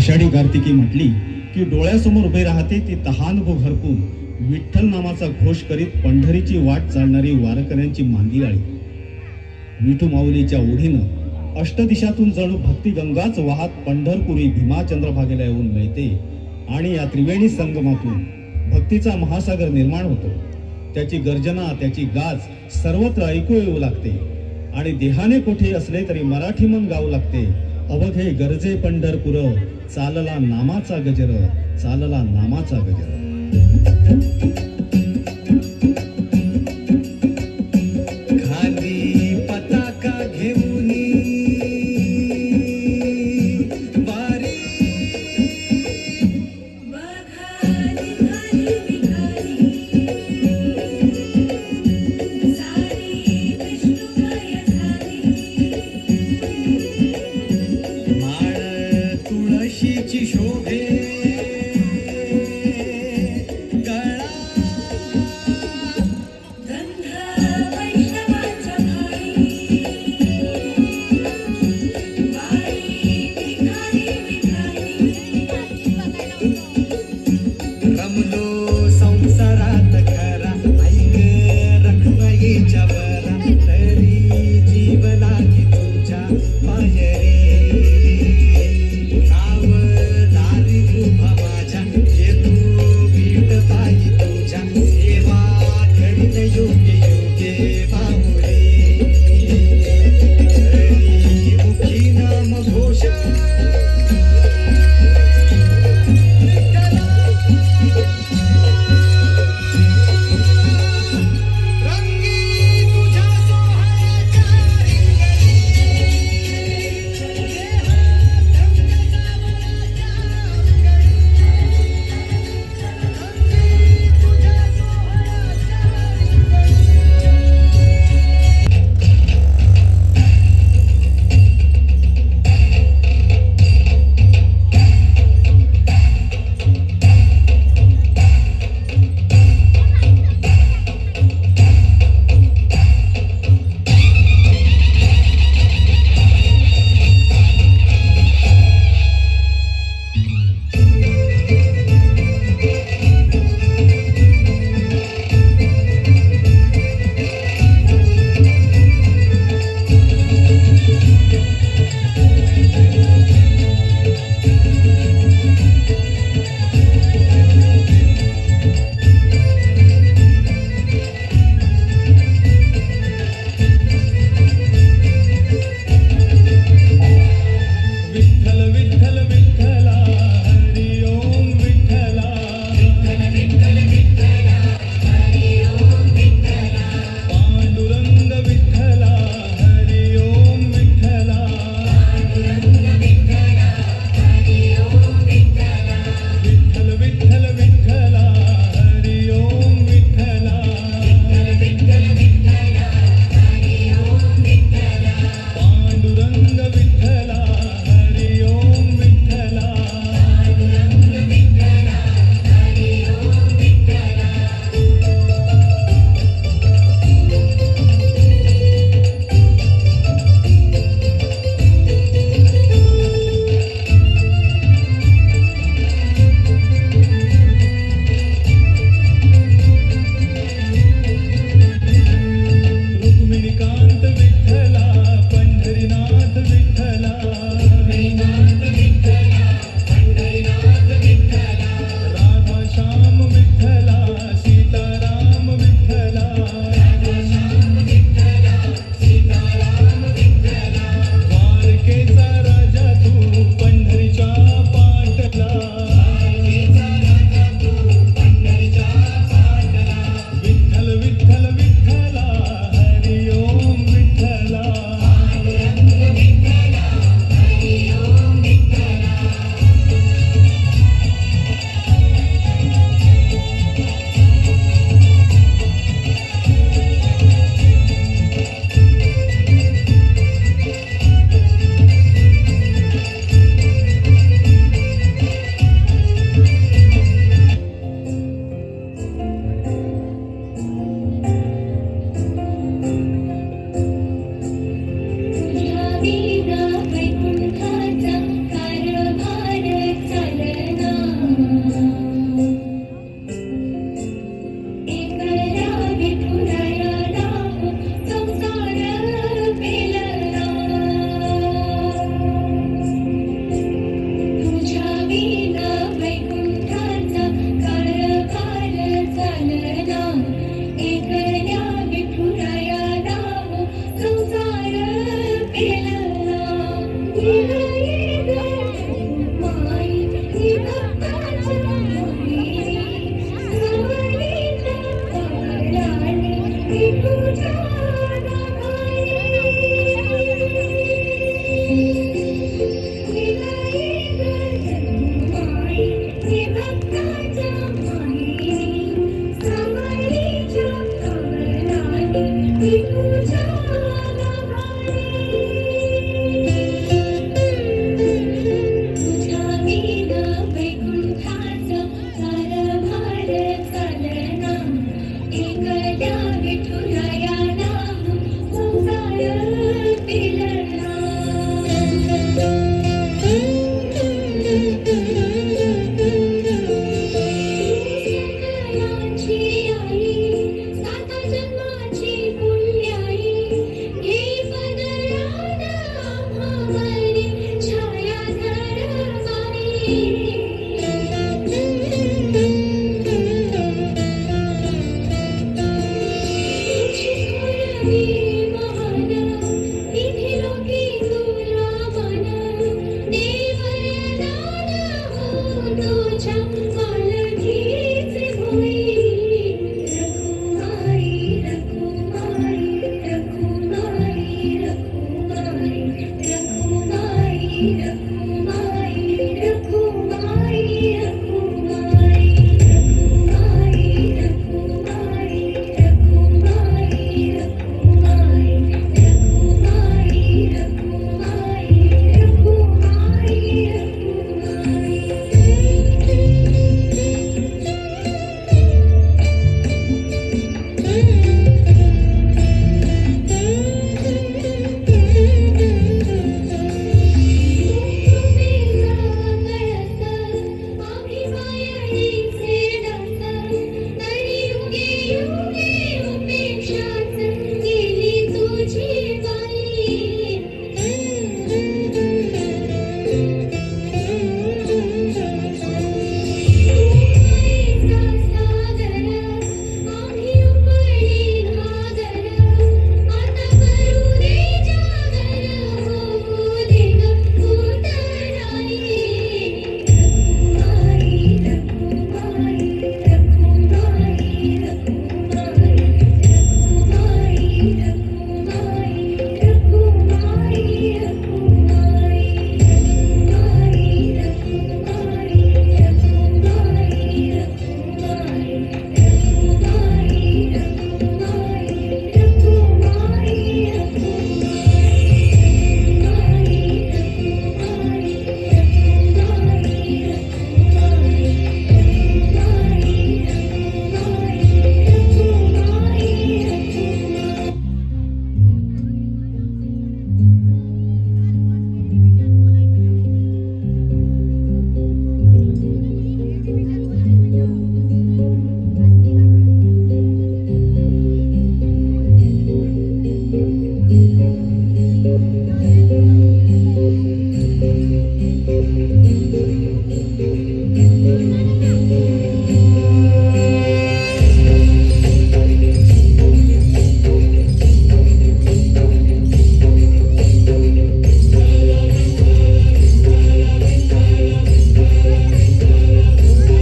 आषाढी कार्तिकी म्हटली की डोळ्यासमोर उभे राहते ती तहान भूक हरपून विठ्ठल नामाचा घोष करीत पंढरीची वाट चालणारी वारकऱ्यांची मांदियाळी. विठू माऊलीच्या ओढीनं अष्टदिशातून जणू भक्ती गंगाच वाहत पंढरपुरी भीमा चंद्रभागेला येऊन मिळते आणि या त्रिवेणी संगमातून भक्तीचा महासागर निर्माण होतो. त्याची गर्जना, त्याची गाज सर्वत्र ऐकू येऊ लागते आणि देहाने कोठे असले तरी मराठी मन गाऊ लागते. अवघे गरजे पंढरपुर, चालला नामाचा गजर, चालला नामाचा गजर. खाली पताका घेऊन वारी बघाली खाली विखारी सारी विष्णुमय झाली. माळ तुळशीची शोभे, गळा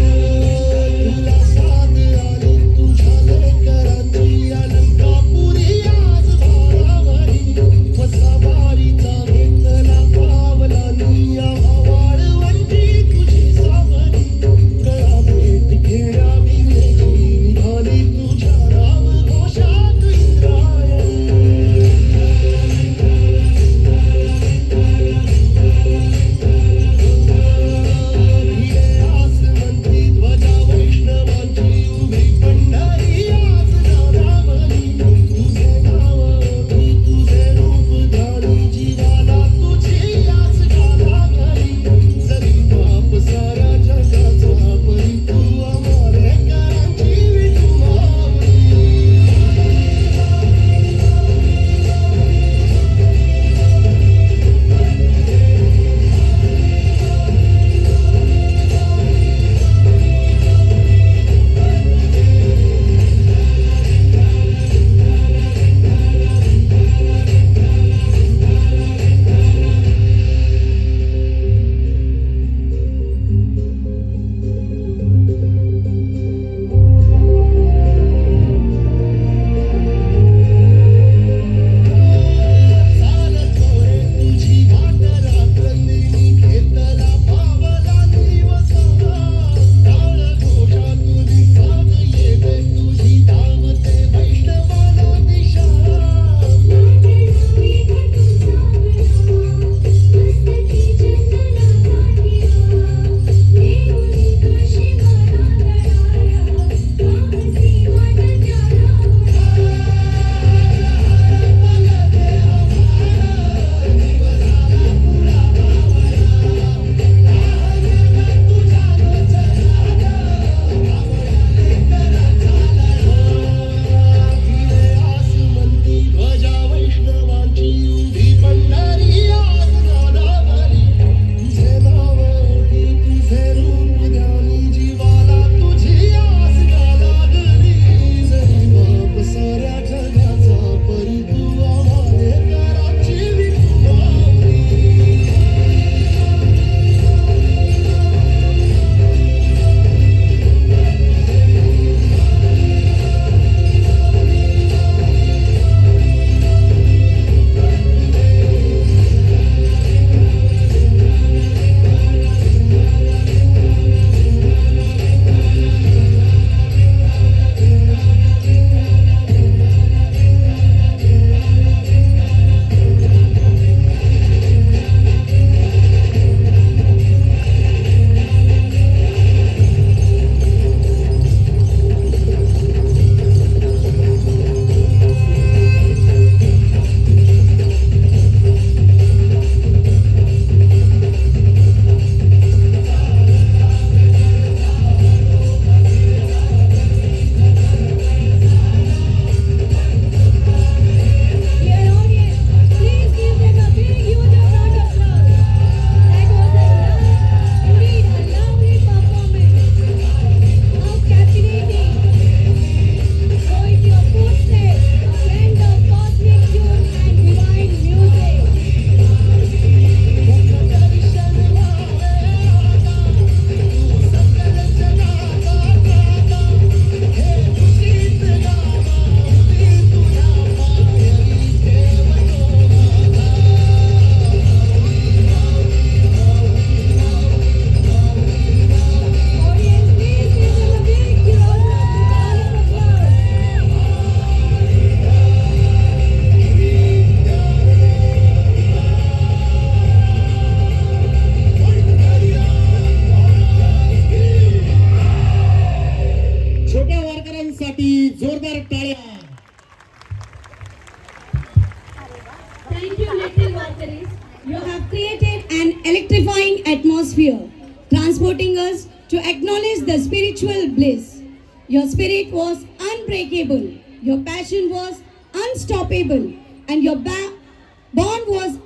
तुला साथ आली तुझ्या लेकरांची अलंकापुरी आज भारावरी वसावारीचा घेतला पावला निया वाळवंटी तुझी सावरी गळा भेट घेण्या विनेची निघाली तुझ्या नाव घोषात इंद्रायणी भिडे आसमंती ध्वजा वैष्णवांची उभी पंढरी आज नादावली तुझे नाव ओळखी तुझे रूप ध्यानी जीवाला तुझी आस गालावली जरी बाप साऱ्या जगाचा परी तू आंबेडकरांची विठू माऊली चालत मोरे तुझी वाट रात्रंदिनी घेतला पावला दिवसा टाळ घोषातून साथ येते तुझी धावते वैष्णवाला दिशा भिडे आसमंती ध्वजा वैष्णवांची उभी पंढरी आज नादावली तुझे नाव ओळखी तुझे रूप ध्यानी जीवाला तुझी आस लागली जरी बाप साऱ्या जगाचा परी तू आंबेडकरांची विठू माऊली Dear audience, please give them a big huge round of applause. That was indeed a lovely performance. How captivating. So it's your footsteps, a blend of cosmic tune and divine music. दर्शन व्हावे तू सकल जगाचा दाता हे खुशीत गावा उभी तुझ्या पायरी ठेवतो Audience, please give them a big round of applause. छोट्या वारकऱ्यांसाठी जोरदार टाळ्या Thank you, little Valkyries. You have created an electrifying atmosphere, transporting us to acknowledge the spiritual bliss. Your spirit was unbreakable, your passion was unstoppable, and your bond was